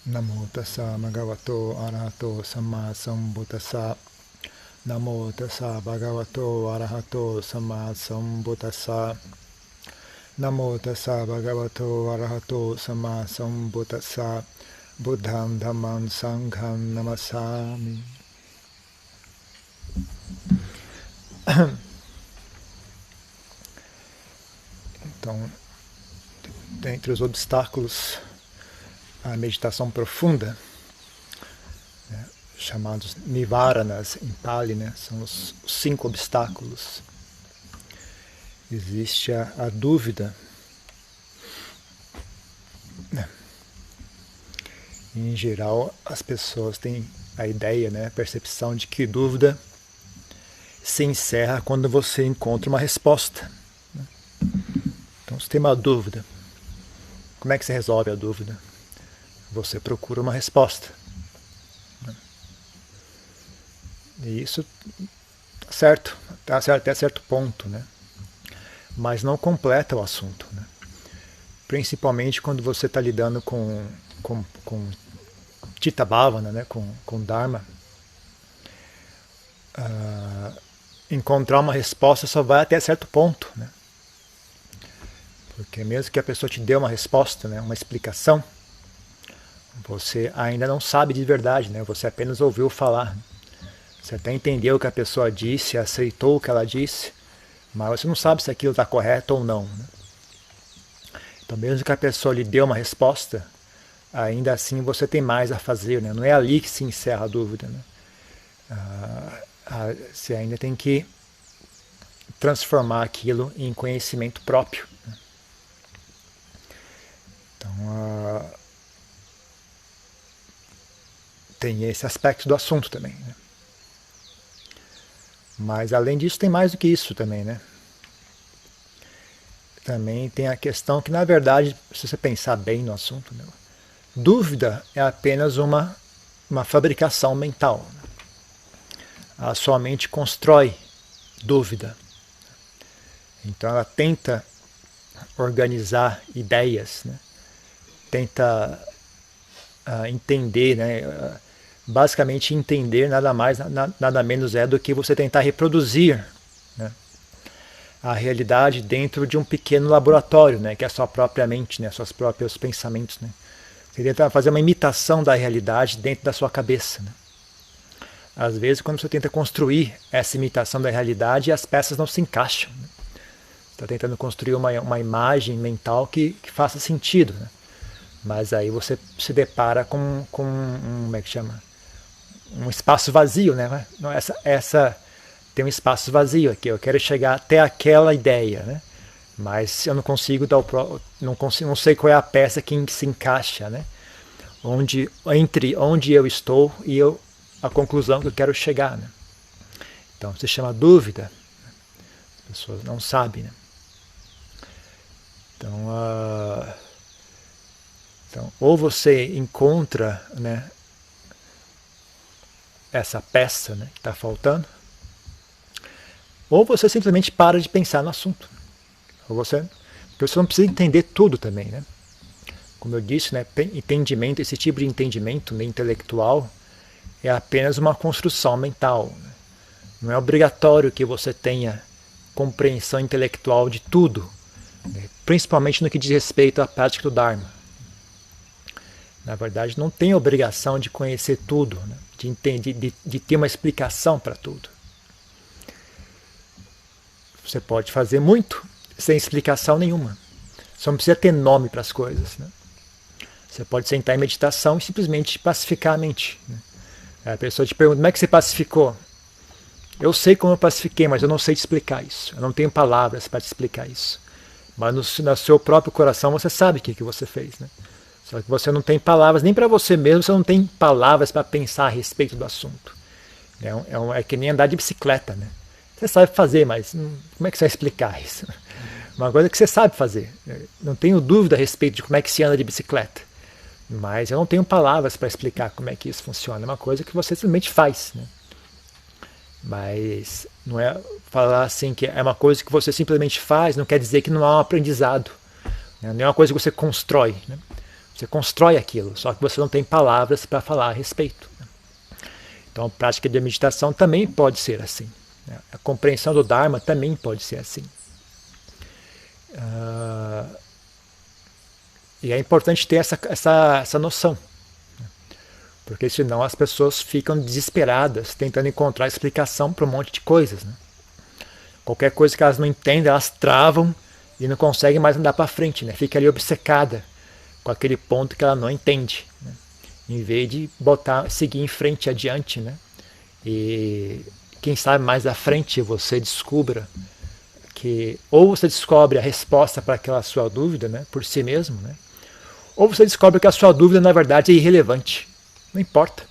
Namo tassa bhagavato arahato samma sambuddhassa. Namo tassa bhagavato arahato samma sambuddhassa. Namo tassa bhagavato arahato samma sambuddhassa. Buddham dhammam sangham namassami. Então, dentre os obstáculos à meditação profunda, né, chamados nivaranas em Pali, né, são os 5 obstáculos. Existe a dúvida, né? Em geral, as pessoas têm a ideia, né, a percepção de que dúvida se encerra quando você encontra uma resposta. Né? Então, se tem uma dúvida, como é que você resolve a dúvida? Você procura uma resposta. Né? E isso está certo até certo ponto, né? Mas não completa o assunto. Né? Principalmente quando você está lidando com Chitta Bhavana, né? com Dharma. Encontrar uma resposta só vai até certo ponto. Né? Porque mesmo que a pessoa te dê uma resposta, né? uma explicação, você ainda não sabe de verdade, né? Você apenas ouviu falar. Você até entendeu o que a pessoa disse, aceitou o que ela disse, mas você não sabe se aquilo está correto ou não. Né? Então, mesmo que a pessoa lhe dê uma resposta, ainda assim você tem mais a fazer. Né? Não é ali que se encerra a dúvida. Né? Você ainda tem que transformar aquilo em conhecimento próprio. Né? Então, tem esse aspecto do assunto também. Né? Mas além disso tem mais do que isso também, né? Também tem a questão que, na verdade, se você pensar bem no assunto, né? Dúvida é apenas uma fabricação mental. Né? A sua mente constrói dúvida. Então ela tenta organizar ideias, né? Tenta entender, né? Basicamente entender nada mais, nada menos é do que você tentar reproduzir, né, a realidade dentro de um pequeno laboratório, né, que é a sua própria mente, né, seus próprios pensamentos. Né. Você tenta fazer uma imitação da realidade dentro da sua cabeça. Né. Às vezes, quando você tenta construir essa imitação da realidade, as peças não se encaixam. Né. Você está tentando construir uma imagem mental que faça sentido. Né. Mas aí você se depara com como é que chama? Um espaço vazio, né? Essa tem um espaço vazio aqui. Eu quero chegar até aquela ideia, né? Mas eu não consigo não sei qual é a peça que se encaixa, né? Entre onde eu estou e a conclusão que eu quero chegar, né? Então se chama dúvida. As pessoas não sabem, né? Então, ou você encontra, né, essa peça, né, que está faltando, ou você simplesmente para de pensar no assunto. Porque você não precisa entender tudo também. Né? Como eu disse, né, esse tipo de entendimento, né, intelectual é apenas uma construção mental. Né? Não é obrigatório que você tenha compreensão intelectual de tudo, né, principalmente no que diz respeito à prática do Dharma. Na verdade, não tem obrigação de conhecer tudo, né? de ter uma explicação para tudo. Você pode fazer muito sem explicação nenhuma. Você não precisa ter nome para as coisas. Né? Você pode sentar em meditação e simplesmente pacificar a mente. Né? A pessoa te pergunta, como é que você pacificou? Eu sei como eu pacifiquei, mas eu não sei te explicar isso. Eu não tenho palavras para te explicar isso. Mas no seu próprio coração você sabe o que você fez. Né? Só que você não tem palavras, nem para você mesmo, você não tem palavras para pensar a respeito do assunto. É que nem andar de bicicleta, né? Você sabe fazer, mas como é que você vai explicar isso? Uma coisa que você sabe fazer. Não tenho dúvida a respeito de como é que se anda de bicicleta. Mas eu não tenho palavras para explicar como é que isso funciona. É uma coisa que você simplesmente faz. Né? Mas não é falar assim que é uma coisa que você simplesmente faz, não quer dizer que não há um aprendizado. Né? Não é uma coisa que você constrói. Né? Você constrói aquilo, só que você não tem palavras para falar a respeito. Então a prática de meditação também pode ser assim. A compreensão do Dharma também pode ser assim. E é importante ter essa noção. Porque senão as pessoas ficam desesperadas, tentando encontrar explicação para um monte de coisas. Né? Qualquer coisa que elas não entendem, elas travam e não conseguem mais andar para frente. Né? Fica ali obcecada com aquele ponto que ela não entende. Né? Em vez de seguir em frente, adiante. Né? E quem sabe mais à frente você descubra que ou você descobre a resposta para aquela sua dúvida, né, por si mesmo, né, ou você descobre que a sua dúvida na verdade é irrelevante. Não importa.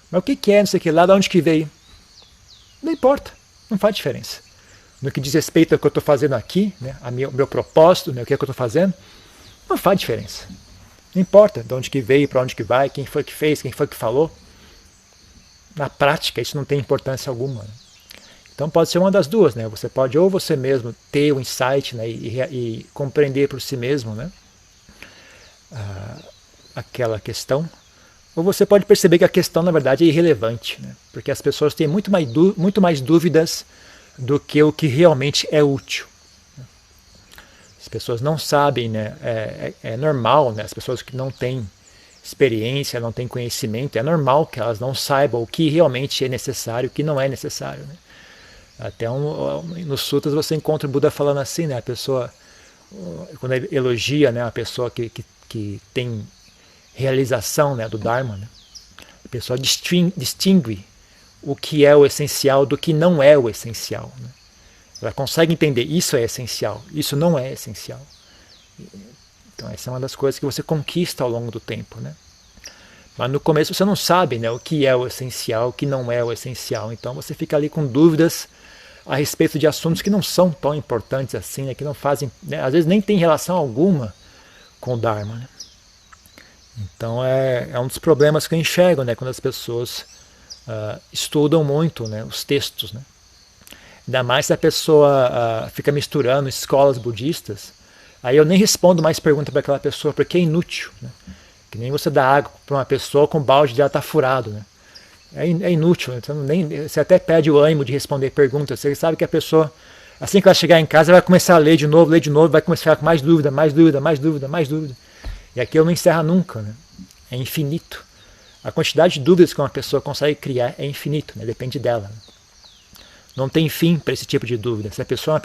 Mas o que é, não sei o que lá, de onde que veio? Não importa. Não faz diferença. No que diz respeito ao que eu estou fazendo aqui, né, meu propósito, né, o que é que eu estou fazendo, não faz diferença. Não importa de onde que veio, para onde que vai, quem foi que fez, quem foi que falou. Na prática, isso não tem importância alguma. Né? Então pode ser uma das duas. Né? Você pode ou você mesmo ter o insight, né, e compreender por si mesmo, né, aquela questão, ou você pode perceber que a questão, na verdade, é irrelevante. Né? Porque as pessoas têm muito mais dúvidas do que o que realmente é útil. As pessoas não sabem, né? É normal, né? As pessoas que não têm experiência, não têm conhecimento, é normal que elas não saibam o que realmente é necessário e o que não é necessário. Né? Até nos sutras você encontra o Buda falando assim, né? A pessoa, quando ele elogia, né, a pessoa que tem realização, né, do Dharma, né? A pessoa distingue o que é o essencial do que não é o essencial. Né? Ela consegue entender, isso é essencial, isso não é essencial. Então essa é uma das coisas que você conquista ao longo do tempo. Né? Mas no começo você não sabe, né, o que é o essencial, o que não é o essencial. Então você fica ali com dúvidas a respeito de assuntos que não são tão importantes assim, né, que não fazem, né, às vezes nem tem relação alguma com o Dharma. Né? Então é um dos problemas que eu enxergo, né, quando as pessoas estudam muito, né, os textos. Né? Ainda mais se a pessoa fica misturando escolas budistas, aí eu nem respondo mais pergunta para aquela pessoa, porque é inútil. Né? Que nem você dá água para uma pessoa com o balde dela está furado. Né? É inútil, né? Você até perde o ânimo de responder perguntas, você sabe que a pessoa, assim que ela chegar em casa, vai começar a ler de novo, vai começar com mais dúvida, mais dúvida, mais dúvida, mais dúvida. E aquilo não encerra nunca, né? É infinito. A quantidade de dúvidas que uma pessoa consegue criar é infinito, né? Depende dela. Né? Não tem fim para esse tipo de dúvida. Se a pessoa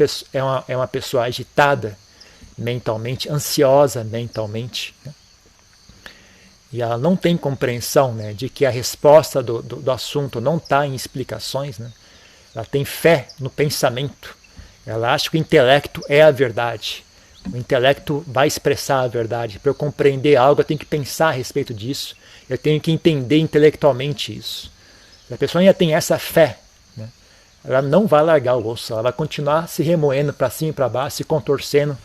é uma pessoa agitada mentalmente, ansiosa mentalmente, né? E ela não tem compreensão, né, de que a resposta do assunto não está em explicações, né? Ela tem fé no pensamento. Ela acha que o intelecto é a verdade. O intelecto vai expressar a verdade. Para eu compreender algo, eu tenho que pensar a respeito disso. Eu tenho que entender intelectualmente isso. Se a pessoa ainda tem essa fé, né, ela não vai largar o osso. Ela vai continuar se remoendo para cima e para baixo, se contorcendo,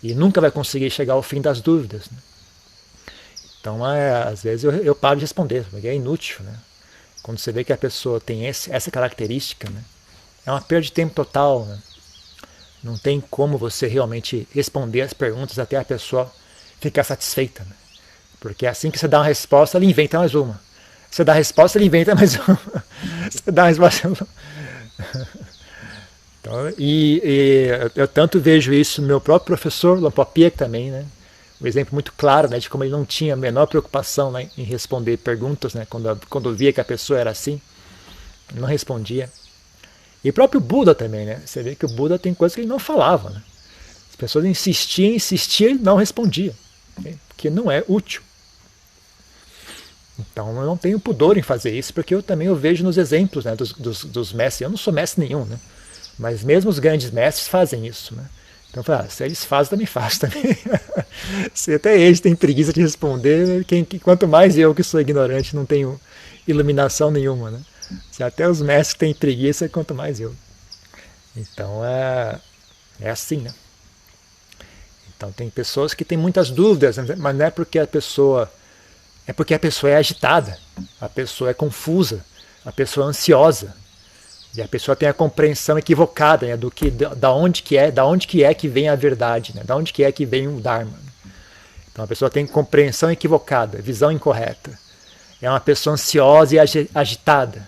e nunca vai conseguir chegar ao fim das dúvidas. Né? Então, às vezes eu paro de responder, porque é inútil. Né? Quando você vê que a pessoa tem essa característica, né, é uma perda de tempo total. Né? Não tem como você realmente responder as perguntas até a pessoa ficar satisfeita. Né? Porque assim que você dá uma resposta, ele inventa mais uma. Você dá a resposta, ele inventa mais uma. Você dá a resposta. Então, eu tanto vejo isso no meu próprio professor, Lampopiek também, né? Um exemplo muito claro, né, de como ele não tinha a menor preocupação, né, em responder perguntas, né, quando via que a pessoa era assim, ele não respondia. E o próprio Buda também, né? Você vê que o Buda tem coisas que ele não falava. Né? As pessoas insistiam, ele não respondia. Né? Porque não é útil. Então eu não tenho pudor em fazer isso, porque eu também vejo nos exemplos, né, dos mestres. Eu não sou mestre nenhum, né? Mas mesmo os grandes mestres fazem isso. Né? Então eu falo, se eles fazem, também faço também. Se até eles têm preguiça de responder, quanto mais eu que sou ignorante, não tenho iluminação nenhuma. Né? Se até os mestres têm preguiça, quanto mais eu. Então é assim, né? Então tem pessoas que têm muitas dúvidas, mas não é porque a pessoa... É porque a pessoa é agitada, a pessoa é confusa, a pessoa é ansiosa. E a pessoa tem a compreensão equivocada, né, da onde que é que vem a verdade, né, da onde que é que vem o Dharma. Então a pessoa tem compreensão equivocada, visão incorreta. É uma pessoa ansiosa e agitada.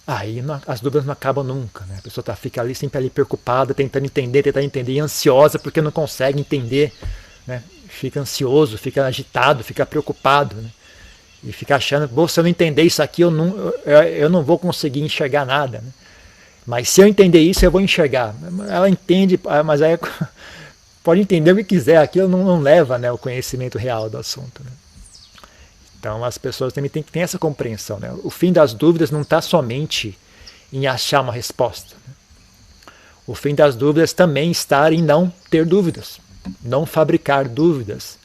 Aí as dúvidas não acabam nunca, né? A pessoa fica ali sempre ali preocupada, tentando entender, e ansiosa porque não consegue entender, né? Fica ansioso, fica agitado, fica preocupado, né? E fica achando, se eu não entender isso aqui, eu não vou conseguir enxergar nada, né? Mas se eu entender isso, eu vou enxergar. Ela entende, mas aí pode entender o que quiser, aquilo não leva, né, o conhecimento real do assunto, né? Então as pessoas também têm que ter essa compreensão, né? O fim das dúvidas não está somente em achar uma resposta, né? O fim das dúvidas também está em não ter dúvidas, não fabricar dúvidas,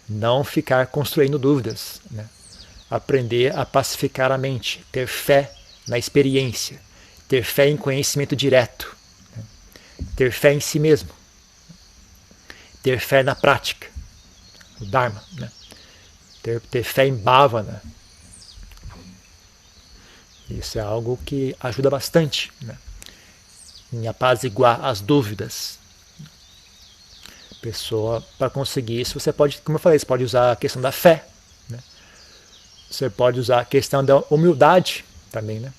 não ficar construindo dúvidas, né? Aprender a pacificar a mente, ter fé na experiência, ter fé em conhecimento direto, né? Ter fé em si mesmo, ter fé na prática, o Dharma, né? Ter fé em Bhavana. Isso é algo que ajuda bastante, né? Em apaziguar as dúvidas. Pessoa, para conseguir isso, você pode, como eu falei, você pode usar a questão da fé, né? Você pode usar a questão da humildade também, né?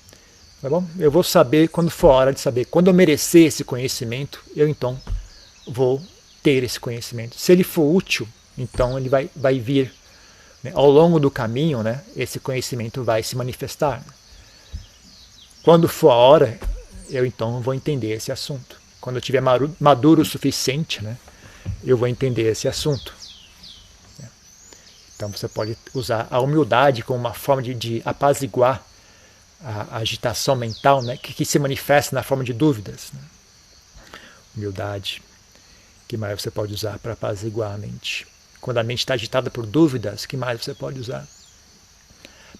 Tá bom? Eu vou saber quando for a hora de saber. Quando eu merecer esse conhecimento, eu então vou ter esse conhecimento. Se ele for útil, então ele vai vir, né? Ao longo do caminho, né? Esse conhecimento vai se manifestar. Quando for a hora, eu então vou entender esse assunto. Quando eu estiver maduro o suficiente, né? Eu vou entender esse assunto. Então você pode usar a humildade como uma forma de apaziguar a agitação mental, né, que se manifesta na forma de dúvidas, né? Humildade. Que mais você pode usar para apaziguar a mente? Quando a mente está agitada por dúvidas, que mais você pode usar?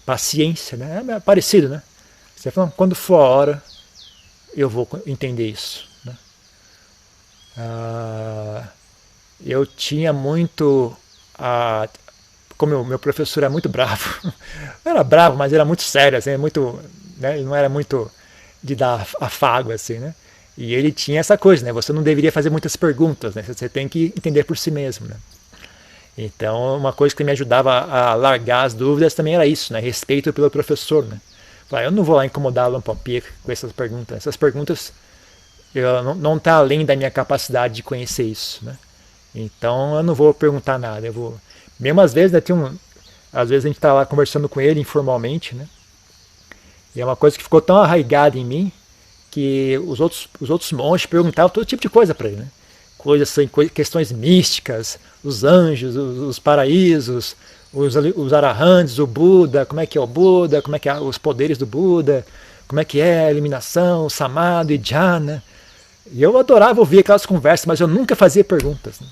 Paciência, né? É parecido, né? Você fala, quando for a hora, eu vou entender isso, né? Eu tinha muito... como meu professor era muito bravo, não era bravo, mas era muito sério, assim, muito, né, ele não era muito de dar afago, assim, né? E ele tinha essa coisa, né? Você não deveria fazer muitas perguntas, né? Você tem que entender por si mesmo, né? Então, uma coisa que me ajudava a largar as dúvidas também era isso, né? Respeito pelo professor, né? Eu não vou lá incomodar o Lampopia com essas perguntas. Essas perguntas não tá além da minha capacidade de conhecer isso, né? Então, eu não vou perguntar nada, eu vou... Mesmo às vezes, né, às vezes a gente está lá conversando com ele informalmente, né? E é uma coisa que ficou tão arraigada em mim que os outros monges perguntavam todo tipo de coisa para ele, né? Coisas assim, questões místicas, os anjos, os paraísos, os arahants, o Buda, como é que é o Buda, como é que é os poderes do Buda, como é que é a eliminação, o samadhi, jhana. E eu adorava ouvir aquelas conversas, mas eu nunca fazia perguntas, né?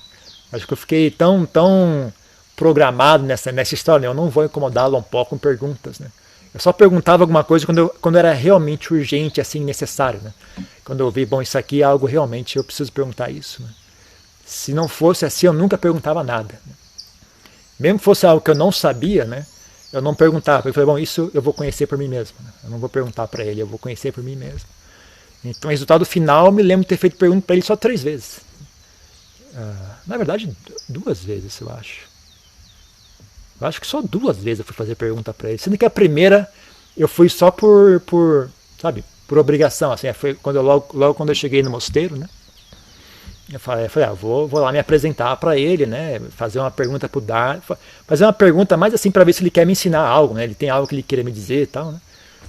Acho que eu fiquei tão programado nessa história, né? Eu não vou incomodá-lo um pouco com perguntas, né? Eu só perguntava alguma coisa quando era realmente urgente, assim, necessário, né? Quando eu vi, bom, isso aqui é algo realmente, eu preciso perguntar isso, né? Se não fosse assim, eu nunca perguntava nada, né? Mesmo que fosse algo que eu não sabia, né? Eu não perguntava. Eu falei, bom, isso eu vou conhecer por mim mesmo, né? Eu não vou perguntar para ele, eu vou conhecer por mim mesmo. Então, o resultado final, eu me lembro de ter feito pergunta para ele só 3 vezes. Na verdade, 2 vezes, eu acho. Eu acho que só 2 vezes eu fui fazer pergunta para ele. Sendo que a primeira eu fui só sabe, por obrigação. Assim, foi logo quando eu cheguei no mosteiro, né? Eu falei, vou lá me apresentar para ele, né? Fazer uma pergunta pro Dharma. Fazer uma pergunta mais assim para ver se ele quer me ensinar algo, né? Ele tem algo que ele queira me dizer e tal, né?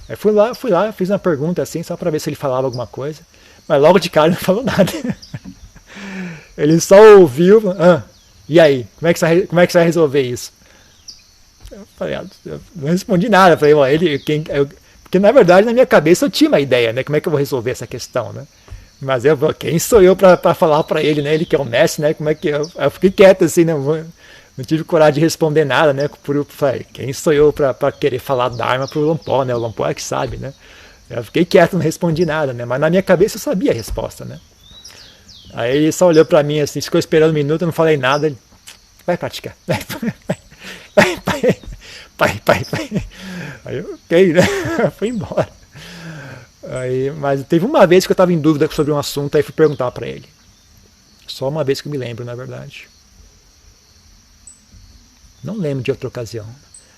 Aí fui lá, fiz uma pergunta assim, só para ver se ele falava alguma coisa. Mas logo de cara ele não falou nada. Ele só ouviu, e aí? Como é que você vai resolver isso? Eu falei, eu não respondi nada. Eu falei, porque na verdade na minha cabeça eu tinha uma ideia, né? Como é que eu vou resolver essa questão, né? Mas quem sou eu para falar para ele, né? Ele que é o mestre, né? Como é que eu fiquei quieto assim, né? Não tive coragem de responder nada, né? Falei, quem sou eu para querer falar Dharma pro Lompó, né? O Lompó é que sabe, né? Eu fiquei quieto, não respondi nada, né? Mas na minha cabeça eu sabia a resposta, né? Aí ele só olhou para mim assim, ficou esperando 1 minuto, eu não falei nada. Ele, vai praticar, pai. Aí eu, ok, né? Foi embora. Mas teve uma vez que eu estava em dúvida sobre um assunto, aí fui perguntar para ele. Só uma vez que eu me lembro, na verdade. Não lembro de outra ocasião.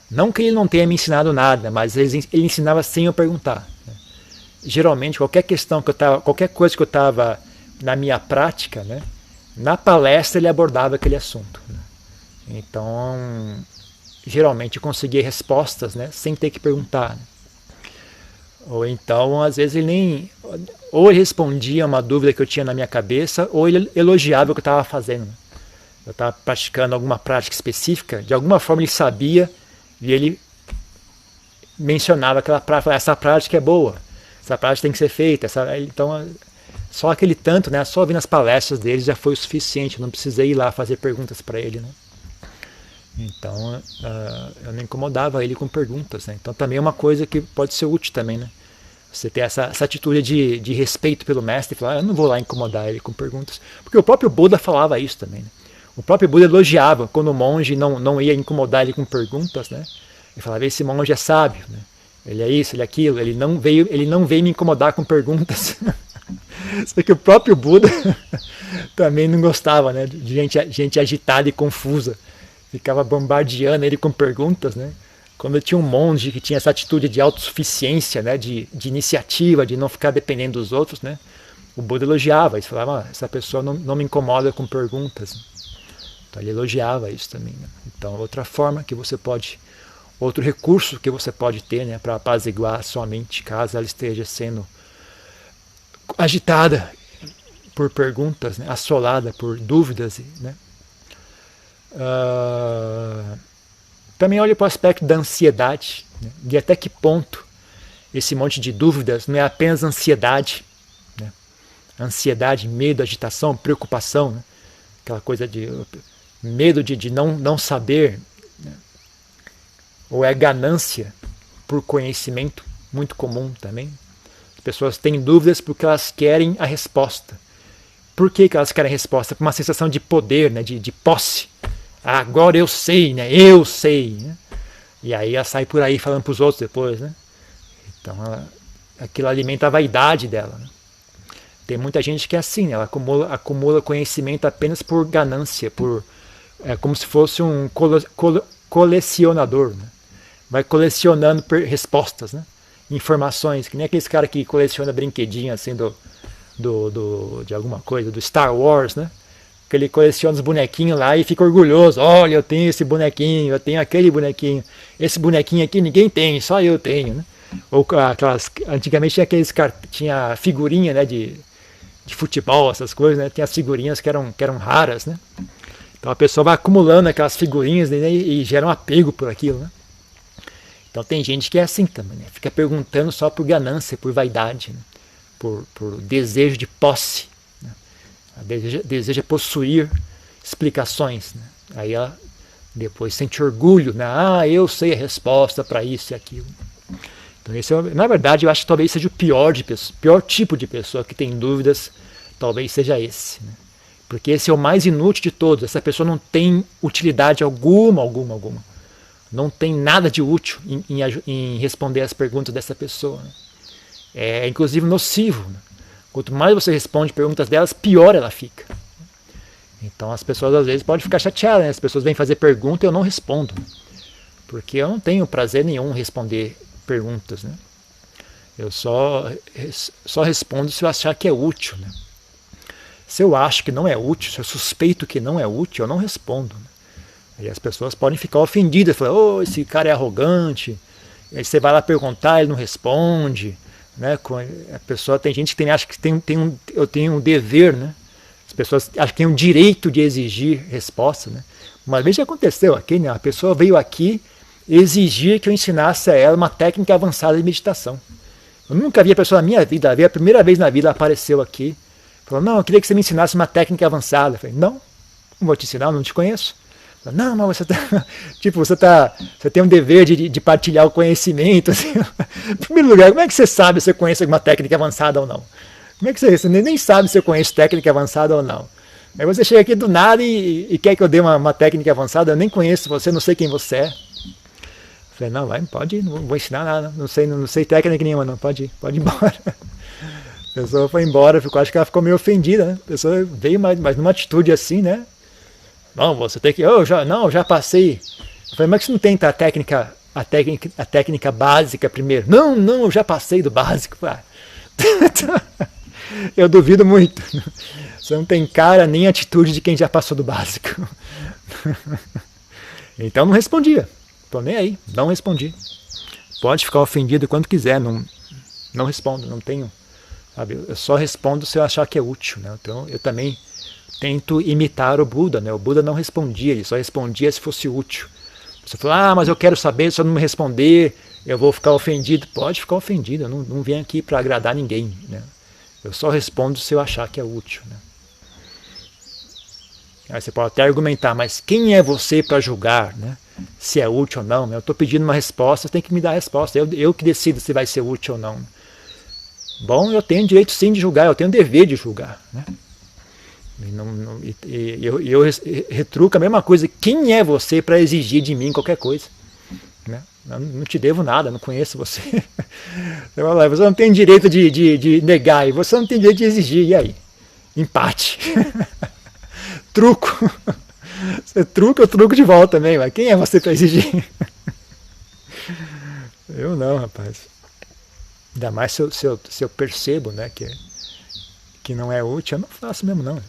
Não que ele não tenha me ensinado nada, mas ele ensinava sem eu perguntar. Geralmente, qualquer coisa que eu estava na minha prática, né, na palestra ele abordava aquele assunto. Então, geralmente eu conseguia respostas, né, sem ter que perguntar. Ou então, às vezes, ou ele respondia uma dúvida que eu tinha na minha cabeça, ou ele elogiava o que eu estava fazendo. Eu estava praticando alguma prática específica, de alguma forma ele sabia, e ele mencionava aquela prática, essa prática é boa, essa prática tem que ser feita. Então, só aquele tanto, né, só ouvir nas palestras dele já foi o suficiente, eu não precisei ir lá fazer perguntas para ele. Né? Então, eu não incomodava ele com perguntas. Né? Então, também é uma coisa que pode ser útil também. Né? Você ter essa atitude de respeito pelo mestre e falar, eu não vou lá incomodar ele com perguntas. Porque o próprio Buda falava isso também. Né? O próprio Buda elogiava quando o monge não ia incomodar ele com perguntas. Né? Ele falava, esse monge é sábio. Né? Ele é isso, ele é aquilo. Ele não veio me incomodar com perguntas. Só que o próprio Buda também não gostava, né, de gente agitada e confusa. Ficava bombardeando ele com perguntas, né? Quando tinha um monge que tinha essa atitude de autossuficiência, né, de iniciativa, de não ficar dependendo dos outros, né? O Buda elogiava isso, falava, essa pessoa não me incomoda com perguntas. Então ele elogiava isso também. Né? Então outro recurso que você pode ter, né, para apaziguar a sua mente, caso ela esteja sendo agitada por perguntas, né, assolada por dúvidas, né? Também olhe para o aspecto da ansiedade, né? De até que ponto esse monte de dúvidas não é apenas ansiedade, né? Ansiedade, medo, agitação, preocupação, né? Aquela coisa de medo de não saber, né? Ou é ganância por conhecimento, muito comum também. As pessoas têm dúvidas porque elas querem a resposta. Por que elas querem a resposta? Por uma sensação de poder, né? de posse. Agora eu sei, né? Eu sei. Né? E aí ela sai por aí falando para os outros depois. Né? Então aquilo alimenta a vaidade dela. Né? Tem muita gente que é assim, né? Ela acumula conhecimento apenas por ganância, como se fosse um colecionador. Né? Vai colecionando respostas, né? Informações, que nem aqueles caras que coleciona brinquedinho assim de alguma coisa, do Star Wars, né? Que ele coleciona os bonequinhos lá e fica orgulhoso. Olha, eu tenho esse bonequinho, eu tenho aquele bonequinho. Esse bonequinho aqui ninguém tem, só eu tenho, né? Ou antigamente tinha figurinha, né, de futebol, essas coisas, né? Tinha as figurinhas que eram raras, né? Então a pessoa vai acumulando aquelas figurinhas, né, e gera um apego por aquilo, né? Então tem gente que é assim também, né? Fica perguntando só por ganância, por vaidade, né? por desejo de posse, né? Deseja possuir explicações, né? Aí ela depois sente orgulho, né? Eu sei a resposta para isso e aquilo. Então na verdade eu acho que talvez seja o pior tipo de pessoa que tem dúvidas, talvez seja esse, né? Porque esse é o mais inútil de todos. Essa pessoa não tem utilidade alguma. Não tem nada de útil em responder as perguntas dessa pessoa. Né? É inclusive nocivo. Né? Quanto mais você responde perguntas delas, pior ela fica. Então as pessoas às vezes podem ficar chateadas. Né? As pessoas vêm fazer pergunta e eu não respondo. Porque eu não tenho prazer nenhum em responder perguntas. Né? Eu só respondo se eu achar que é útil. Né? Se eu acho que não é útil, se eu suspeito que não é útil, eu não respondo. Né? Aí as pessoas podem ficar ofendidas, falar, esse cara é arrogante. Aí você vai lá perguntar, ele não responde. Né? A pessoa, tem gente que acha que eu tenho um dever, né? As pessoas acham que tem um direito de exigir resposta. Né? Uma vez já aconteceu aqui, né? A pessoa veio aqui exigir que eu ensinasse a ela uma técnica avançada de meditação. Eu nunca vi a pessoa na minha vida, a primeira vez na vida ela apareceu aqui. Falou, não, eu queria que você me ensinasse uma técnica avançada. Eu falei, não vou te ensinar, eu não te conheço. Não, mas você tem um dever de partilhar o conhecimento. Assim. Em primeiro lugar, como é que você sabe se eu conheço alguma técnica avançada ou não? Como é que você nem sabe se eu conheço técnica avançada ou não? Aí você chega aqui do nada e quer que eu dê uma técnica avançada, eu nem conheço você, não sei quem você é. Eu falei, pode ir, não vou ensinar nada, não sei técnica nenhuma, não, pode ir embora. A pessoa foi embora, acho que ela ficou meio ofendida, né? A pessoa veio, mas numa atitude assim, né? Não, você tem que. Já passei Eu falei, mas você não tenta a técnica básica primeiro? Não, eu já passei do básico. Eu duvido muito. Você não tem cara nem atitude de quem já passou do básico. Então não respondia. Tô nem aí, não respondi. Pode ficar ofendido quando quiser, não respondo, não tenho. Sabe? Eu só respondo se eu achar que é útil. Né? Então eu também tento imitar o Buda. Né? O Buda não respondia, ele só respondia se fosse útil. Você fala, mas eu quero saber, se eu não me responder, eu vou ficar ofendido. Pode ficar ofendido, eu não venho aqui para agradar ninguém. Né? Eu só respondo se eu achar que é útil. Né? Aí você pode até argumentar, mas quem é você para julgar, né? Se é útil ou não? Eu estou pedindo uma resposta, você tem que me dar a resposta. Eu que decido se vai ser útil ou não. Bom, eu tenho direito sim de julgar, eu tenho o dever de julgar. Né? Eu retruco a mesma coisa. Quem é você para exigir de mim qualquer coisa? Né? Eu não te devo nada, não conheço você. Você não tem direito de negar, e você não tem direito de exigir. E aí? Empate. Truco. Você truca, eu truco de volta também. Mas quem é você para exigir? Eu não, rapaz. Ainda mais se eu percebo, né, que não é útil, eu não faço mesmo, não.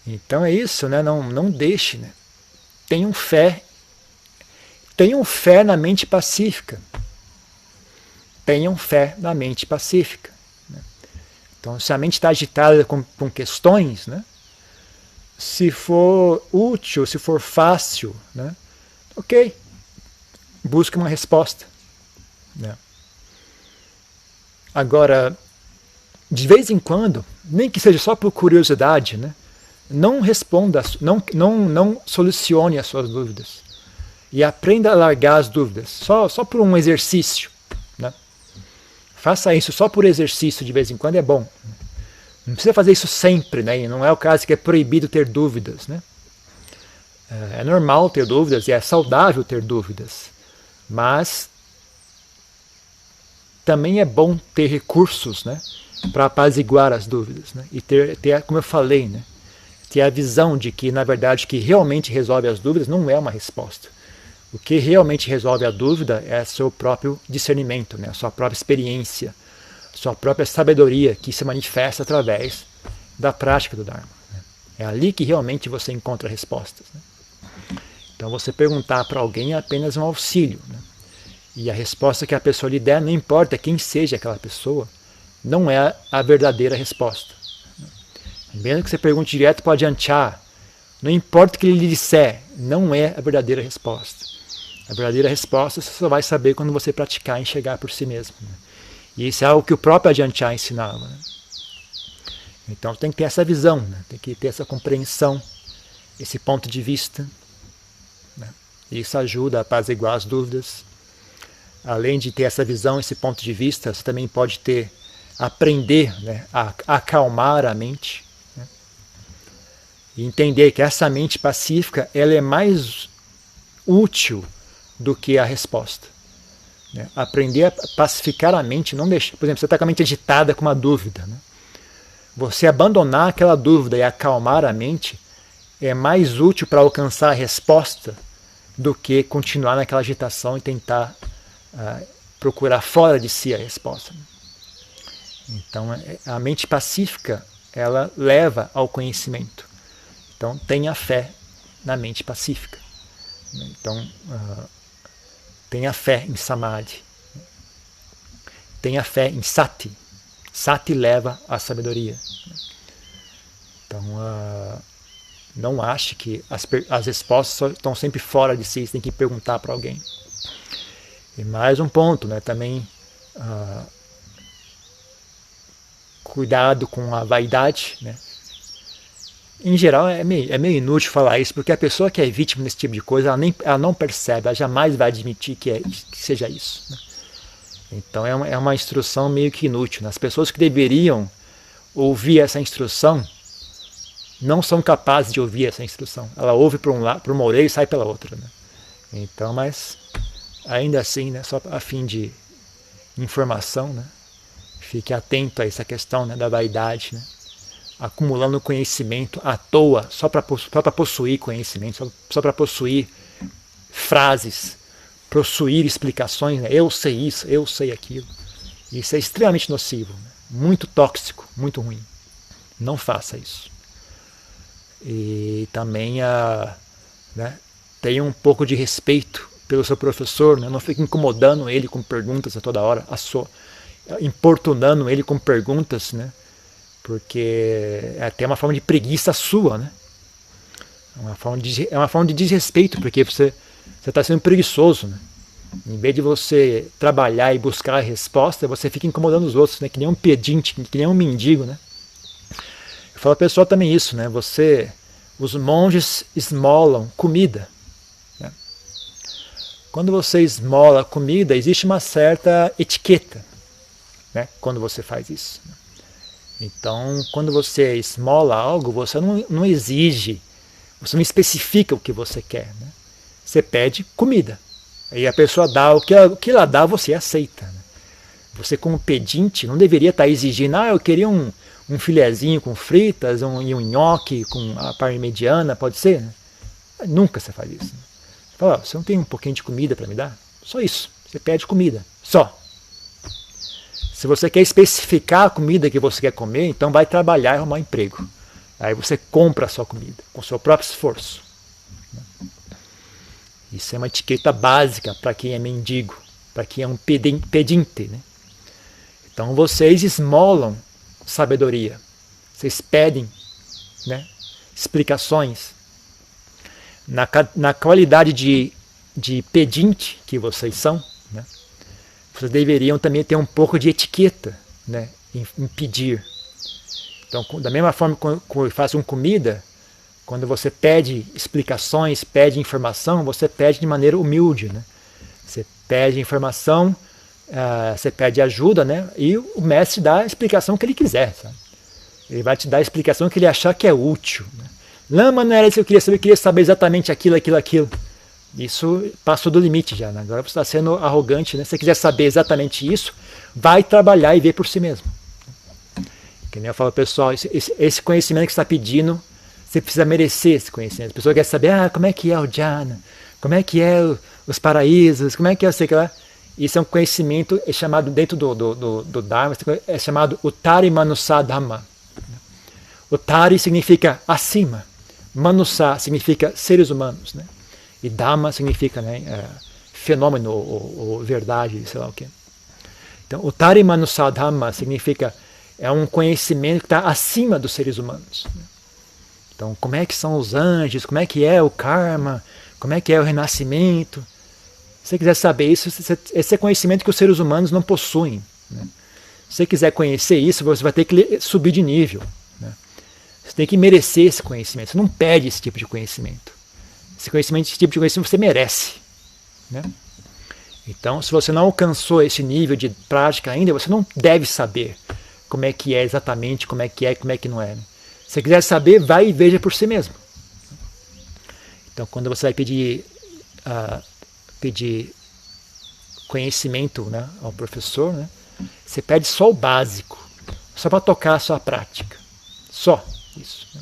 Então é isso, né? Não deixe, né? Tenham fé na mente pacífica. Tenham fé na mente pacífica. Né? Então, se a mente está agitada com questões, né? Se for útil, se for fácil, né? Ok, busque uma resposta. Né? Agora, de vez em quando, nem que seja só por curiosidade, né? Não responda, não solucione as suas dúvidas. E aprenda a largar as dúvidas, só por um exercício. Né? Faça isso só por exercício de vez em quando, é bom. Não precisa fazer isso sempre, né? E não é o caso que é proibido ter dúvidas. Né? É normal ter dúvidas e é saudável ter dúvidas. Mas também é bom ter recursos, né? Para apaziguar as dúvidas. Né? E ter, como eu falei, né? Ter a visão de que, na verdade, o que realmente resolve as dúvidas não é uma resposta. O que realmente resolve a dúvida é seu próprio discernimento, né? A sua própria experiência, a sua própria sabedoria que se manifesta através da prática do Dharma. Né? É ali que realmente você encontra respostas. Né? Então, você perguntar para alguém é apenas um auxílio. Né? E a resposta que a pessoa lhe der, não importa quem seja aquela pessoa, não é a verdadeira resposta. Mesmo que você pergunte direto para o Ajahn, não importa o que ele lhe disser, não é a verdadeira resposta. A verdadeira resposta você só vai saber quando você praticar e enxergar por si mesmo. Né? E isso é algo que o próprio Ajahn ensinava. Né? Então tem que ter essa visão, né? Tem que ter essa compreensão, esse ponto de vista. Né? Isso ajuda a apaziguar as dúvidas. Além de ter essa visão, esse ponto de vista, você também pode aprender, né, a acalmar a mente. Né? E entender que essa mente pacífica ela é mais útil do que a resposta. Né? Aprender a pacificar a mente, não deixar, por exemplo, você está com a mente agitada com uma dúvida. Né? Você abandonar aquela dúvida e acalmar a mente é mais útil para alcançar a resposta do que continuar naquela agitação e tentar procurar fora de si a resposta. Então, a mente pacífica, ela leva ao conhecimento. Então, tenha fé na mente pacífica. Então, tenha fé em Samadhi. Tenha fé em Sati. Sati leva à sabedoria. Então, não ache que as respostas estão sempre fora de si, você tem que perguntar para alguém. E mais um ponto, né, também cuidado com a vaidade. Né? Em geral é meio inútil falar isso, porque a pessoa que é vítima desse tipo de coisa, ela não percebe, ela jamais vai admitir que seja isso. Né? Então é uma instrução meio que inútil. Né? As pessoas que deveriam ouvir essa instrução não são capazes de ouvir essa instrução. Ela ouve por uma orelha e sai pela outra. Né? Então, mas ainda assim, né, só a fim de informação, né, fique atento a essa questão, né, da vaidade. Né? acumulando conhecimento à toa, só para possuir conhecimento, só para possuir frases, possuir explicações, né? Eu sei isso, eu sei aquilo. Isso é extremamente nocivo, né? Muito tóxico, muito ruim. Não faça isso. E também né, tenha um pouco de respeito pelo seu professor, né? Não fique incomodando ele com perguntas a toda hora, importunando ele com perguntas, né? Porque é até uma forma de preguiça sua, né? É uma forma de desrespeito, porque você está sendo preguiçoso, né? Em vez de você trabalhar e buscar a resposta, você fica incomodando os outros, né? Que nem um pedinte, que nem um mendigo, né? Eu falo ao pessoal também isso, né? Os monges esmolam comida, né? Quando você esmola comida, existe uma certa etiqueta, né? Quando você faz isso, né? Então, quando você esmola algo, você não exige, você não especifica o que você quer, né? Você pede comida. Aí a pessoa dá o que ela dá, você aceita, né? Você, como pedinte, não deveria estar exigindo, eu queria um filezinho com fritas, e um nhoque com a parmegiana, pode ser? Né? Nunca você faz isso. Né? Você fala, você não tem um pouquinho de comida para me dar? Só isso. Você pede comida. Só. Se você quer especificar a comida que você quer comer, então vai trabalhar e arrumar um emprego. Aí você compra a sua comida, com o seu próprio esforço. Isso é uma etiqueta básica para quem é mendigo, para quem é um pedinte. Né? Então vocês esmolam sabedoria. Vocês pedem, né, explicações. Na qualidade de pedinte que vocês são, né, vocês deveriam também ter um pouco de etiqueta, né, em pedir. Então, da mesma forma que faz com comida, quando você pede explicações, pede informação, você pede de maneira humilde. Né? Você pede informação, você pede ajuda, né? E o mestre dá a explicação que ele quiser. Sabe? Ele vai te dar a explicação que ele achar que é útil. Né? Lama, não era isso que eu queria saber exatamente aquilo. Isso passou do limite já. Né? Agora você está sendo arrogante. Né? Se você quiser saber exatamente isso, vai trabalhar e ver por si mesmo. Que nem eu falo, pessoal, esse conhecimento que você está pedindo, você precisa merecer esse conhecimento. A pessoa quer saber, como é que é o jhana, como é que é os paraísos, como é que é, sei lá. Isso é um conhecimento chamado, dentro do Dharma, é chamado Uttari Manusa Dhamma. Uttari significa acima, Manusa significa seres humanos, né? E Dhamma significa, né, fenômeno ou verdade, sei lá o quê. Então, Uttari Manusa Dhamma significa, é um conhecimento que está acima dos seres humanos. Né? Então, como é que são os anjos, como é que é o karma, como é que é o renascimento. Se você quiser saber isso, esse é conhecimento que os seres humanos não possuem. Né? Se você quiser conhecer isso, você vai ter que subir de nível. Né? Você tem que merecer esse conhecimento. Você não pede esse tipo de conhecimento. Esse tipo de conhecimento você merece. Né? Então, se você não alcançou esse nível de prática ainda, você não deve saber como é que é exatamente, como é que não é. Né? Se você quiser saber, vai e veja por si mesmo. Então, quando você vai pedir conhecimento, né, ao professor, né, você pede só o básico, só para tocar a sua prática. Só isso. Né?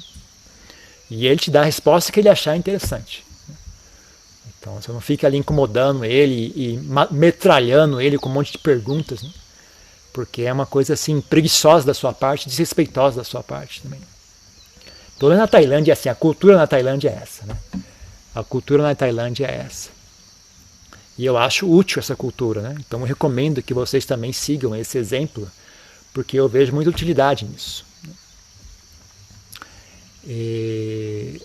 E ele te dá a resposta que ele achar interessante. Né? Então, você não fica ali incomodando ele e metralhando ele com um monte de perguntas, né? Porque é uma coisa assim preguiçosa da sua parte, desrespeitosa da sua parte também. Pelo menos na Tailândia é assim, a cultura na Tailândia é essa. Né? A cultura na Tailândia é essa. E eu acho útil essa cultura, né? Então eu recomendo que vocês também sigam esse exemplo, porque eu vejo muita utilidade nisso. E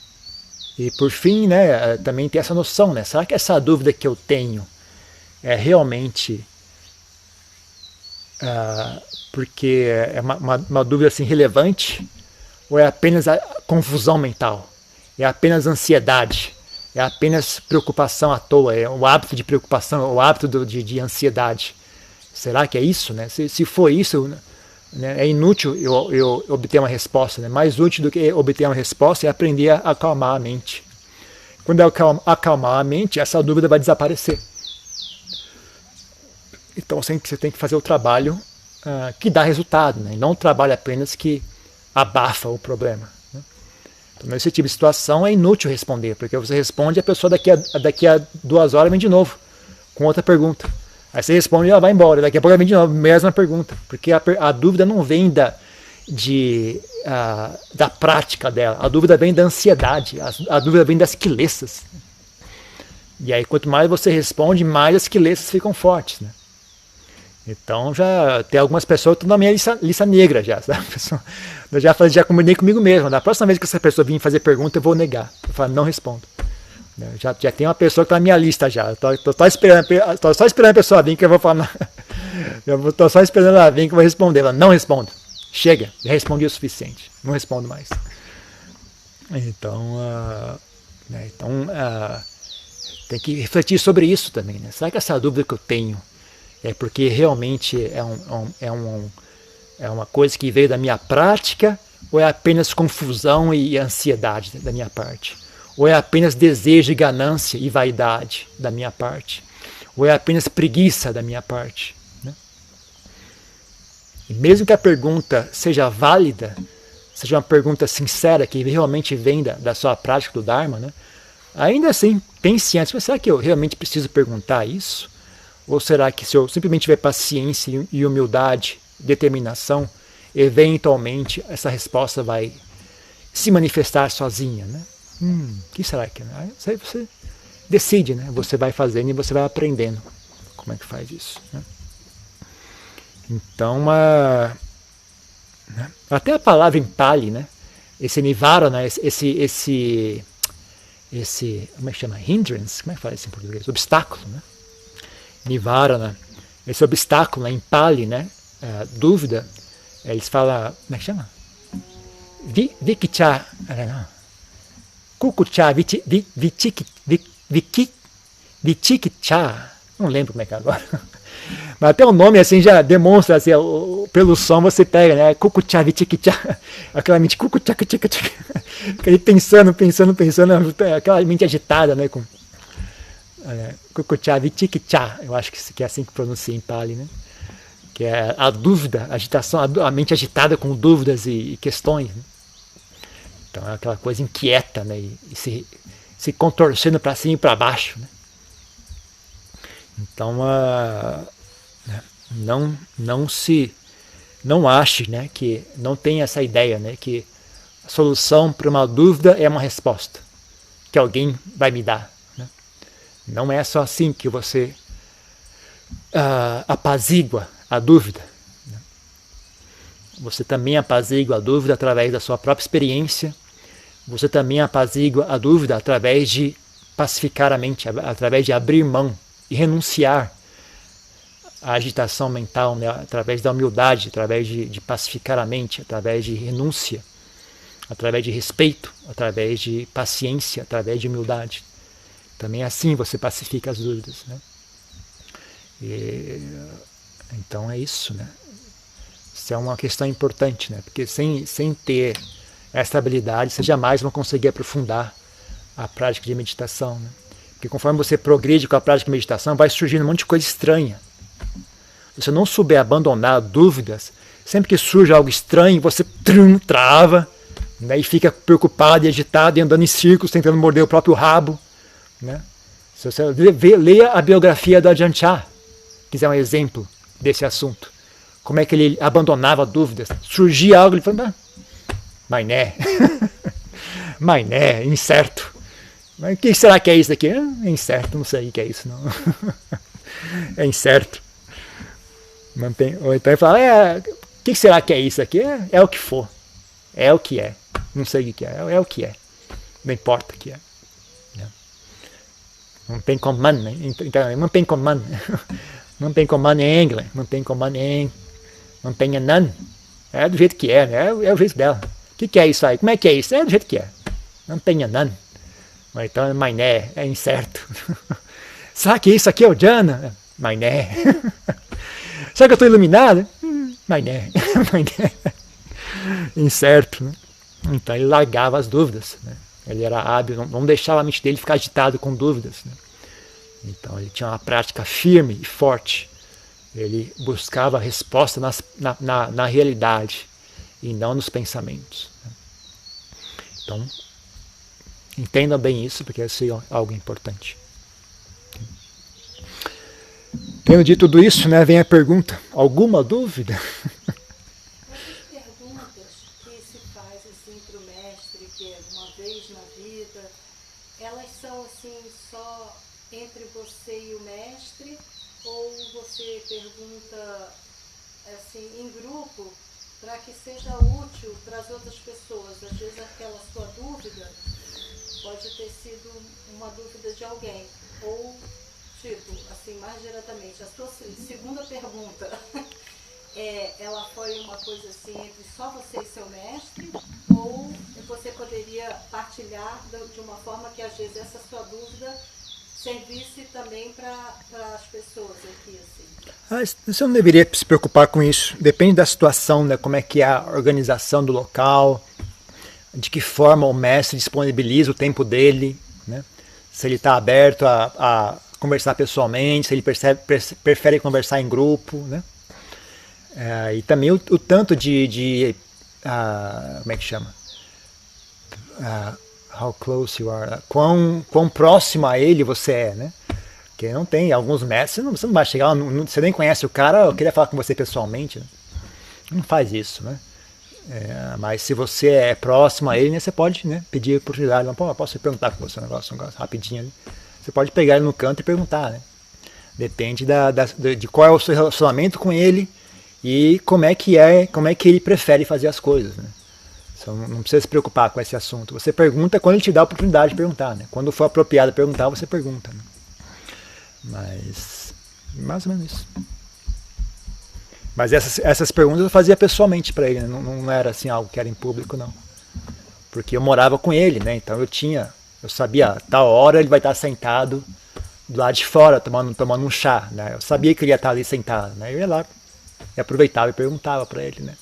por fim, né, também tem essa noção, né? Será que essa dúvida que eu tenho é realmente porque é uma dúvida assim, relevante, ou é apenas a confusão mental? É apenas ansiedade? É apenas preocupação à toa? É o hábito de preocupação, o hábito de ansiedade? Será que é isso? Né? Se for isso, né, é inútil eu obter uma resposta. Né? Mais útil do que obter uma resposta é aprender a acalmar a mente. Quando eu acalmar a mente, essa dúvida vai desaparecer. Então você tem que fazer o trabalho que dá resultado, né? Não um trabalho apenas que abafa o problema. Né? Então, nesse tipo de situação é inútil responder, porque você responde e a pessoa daqui a 2 horas vem de novo, com outra pergunta. Aí você responde e ela vai embora, daqui a pouco ela vem de novo, mesma pergunta, porque a dúvida não vem da prática dela, a dúvida vem da ansiedade, a dúvida vem das quilesas. E aí quanto mais você responde, mais as quilesas ficam fortes. Né? Então já tem algumas pessoas que estão na minha lista negra já. Sabe? Eu já combinei comigo mesmo. Da próxima vez que essa pessoa vir fazer pergunta, eu vou negar. Eu falo, não respondo. Já tem uma pessoa que está na minha lista já. Estou só esperando a pessoa vir que eu vou falar. Estou só esperando ela vir que eu vou responder. Ela, não respondo. Chega, já respondi o suficiente. Não respondo mais. Então, tem que refletir sobre isso também. Né? Será que essa dúvida que eu tenho é porque realmente é uma coisa que veio da minha prática, ou é apenas confusão e ansiedade da minha parte? Ou é apenas desejo e ganância e vaidade da minha parte? Ou é apenas preguiça da minha parte? Né? E mesmo que a pergunta seja válida, seja uma pergunta sincera, que realmente vem da sua prática do Dharma, né? Ainda assim, pense antes, mas será que eu realmente preciso perguntar isso? Ou será que se eu simplesmente tiver paciência e humildade, determinação, eventualmente essa resposta vai se manifestar sozinha? Né? O que será que é? Aí você decide, né? Você vai fazendo e você vai aprendendo como é que faz isso. Né? Então, até a palavra em Pali, né? Esse Nivarana, esse como é que chama? Hindrance? Como é que fala isso em português? Obstáculo, né? Nivarana, esse obstáculo em Pali, né? Dúvida, eles falam, como é que chama? Vikicha, Kukucha, Vichikicha, não lembro como é que é agora. Mas até o nome assim já demonstra, assim, pelo som você pega, né? Kukucha, Vichikicha, aquela mente Kukucha, aquele pensando, aquela mente agitada, né? Com Kukucha, Vichikicha, eu acho que é assim que pronuncia em Pali, né? Que é a dúvida, a agitação, a mente agitada com dúvidas e questões. Né? Então é aquela coisa inquieta, né? E se contorcendo para cima e para baixo. Né? Então, não ache, né, que não tem essa ideia, né, que a solução para uma dúvida é uma resposta que alguém vai me dar. Né? Não é só assim que você apazigua a dúvida. Né? Você também apazigua a dúvida através da sua própria experiência. Você também apazigua a dúvida através de pacificar a mente, através de abrir mão e renunciar à agitação mental, né? Através da humildade, através de pacificar a mente, através de renúncia, através de respeito, através de paciência, através de humildade. Também assim você pacifica as dúvidas. Né? Então é isso. Né? Isso é uma questão importante, né? Porque sem ter essa habilidade, você jamais vai conseguir aprofundar a prática de meditação. Né? Porque conforme você progride com a prática de meditação, vai surgindo um monte de coisa estranha. Se você não souber abandonar dúvidas, sempre que surge algo estranho, você trava, né, e fica preocupado e agitado e andando em círculos, tentando morder o próprio rabo. Né? Se você leia a biografia do Ajahn Chah, quiser um exemplo desse assunto, como é que ele abandonava dúvidas. Surgia algo, ele falava, mas né, incerto. Mas o que será que é isso aqui? É incerto, não sei o que é isso, não. É incerto. Ou então ele fala, o que será que é isso aqui? É o que for. É o que é. Não sei o que é. É o que é. Não importa o que é. Não tem comando, né? Então, não tem comando. Não tem comando em inglês. Não tem comando em... Não tem none. É do jeito que é, né? É o jeito dela. O que é isso aí? Como é que é isso? É do jeito que é. Não tem none. Então, mas né, é incerto. Será que isso aqui é o jhana? Mas né. Será que eu estou iluminado? Mas né. Incerto. Né? Então ele largava as dúvidas. Né? Ele era hábil, não deixava a mente dele ficar agitado com dúvidas. Né? Então ele tinha uma prática firme e forte. Ele buscava a resposta na realidade. e não nos pensamentos. Então, entenda bem isso, porque isso é algo importante. Tendo dito tudo isso, né, vem a pergunta: alguma dúvida? Essas perguntas que se faz assim para o mestre, que é uma vez na vida, elas são assim só entre você e o mestre, ou você pergunta assim em grupo para que seja útil para as outras pessoas? Às vezes aquela sua dúvida pode ter sido uma dúvida de alguém, ou tipo, assim, mais diretamente, a sua segunda pergunta, ela foi uma coisa assim entre só você e seu mestre, ou você poderia partilhar de uma forma que às vezes essa sua dúvida servisse também para as pessoas aqui, assim? Você não deveria se preocupar com isso. Depende da situação, né, como é que é a organização do local, de que forma o mestre disponibiliza o tempo dele, né? Se ele está aberto a conversar pessoalmente, se ele prefere conversar em grupo, né? E também o tanto como é que chama? How close you are, quão próximo a ele você é, né? Porque não tem, alguns mestres, você não vai chegar, você nem conhece o cara, eu queria falar com você pessoalmente, né? Não faz isso, né? Mas se você é próximo a ele, né, você pode, né, pedir oportunidade. Pô, posso perguntar com você um negócio rapidinho ali. Você pode pegar ele no canto e perguntar, né? Depende de qual é o seu relacionamento com ele e como é que ele prefere fazer as coisas, né? Você não precisa se preocupar com esse assunto. Você pergunta quando ele te dá a oportunidade de perguntar, né? Quando for apropriado perguntar, você pergunta, né? Mas mais ou menos isso. Mas essas perguntas eu fazia pessoalmente para ele, né? Não era assim algo que era em público, não. Porque eu morava com ele, né? Então eu sabia, tal hora ele vai estar sentado do lado de fora, tomando um chá, né? Eu sabia que ele ia estar ali sentado, né? Eu ia lá e aproveitava e perguntava para ele, né?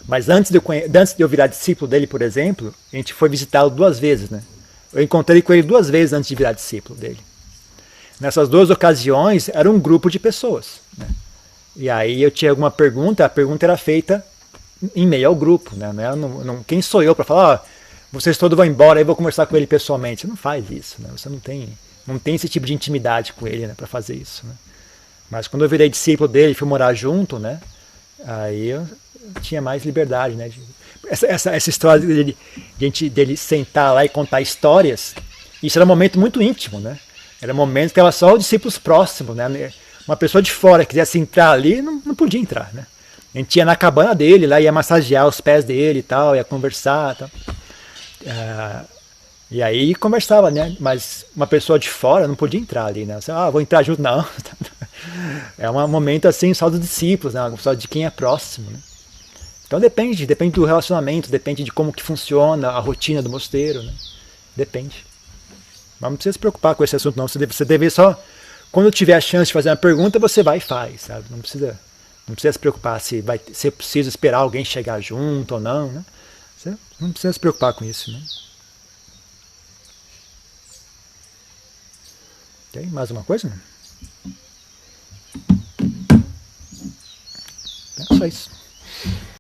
Mas antes de eu virar discípulo dele, por exemplo, a gente foi visitá-lo 2 vezes, né? Eu encontrei com ele 2 vezes antes de virar discípulo dele. Nessas 2 ocasiões, era um grupo de pessoas, né? E aí eu tinha alguma pergunta, a pergunta era feita em meio ao grupo, né? Quem sou eu para falar, vocês todos vão embora, aí eu vou conversar com ele pessoalmente? Você não faz isso, né? Você não tem esse tipo de intimidade com ele, né, para fazer isso, né? Mas quando eu virei discípulo dele, fui morar junto, né? Aí eu tinha mais liberdade, né? Essa história dele sentar lá e contar histórias, isso era um momento muito íntimo, né? Era um momento que era só os discípulos próximos, né? Uma pessoa de fora que quisesse entrar ali, não podia entrar, né? A gente ia na cabana dele, lá ia massagear os pés dele e tal, ia conversar e tal. E aí conversava, né? Mas uma pessoa de fora não podia entrar ali, né? Você, vou entrar junto, não. É um momento assim só dos discípulos, né? Só de quem é próximo, né? Então depende do relacionamento, depende de como que funciona a rotina do mosteiro, né? Depende. Mas não precisa se preocupar com esse assunto, não. Você deve só, quando tiver a chance de fazer uma pergunta, você vai e faz, sabe? Não precisa se preocupar se é preciso esperar alguém chegar junto ou não, né? Você não precisa se preocupar com isso, né? Tem mais uma coisa? É só isso.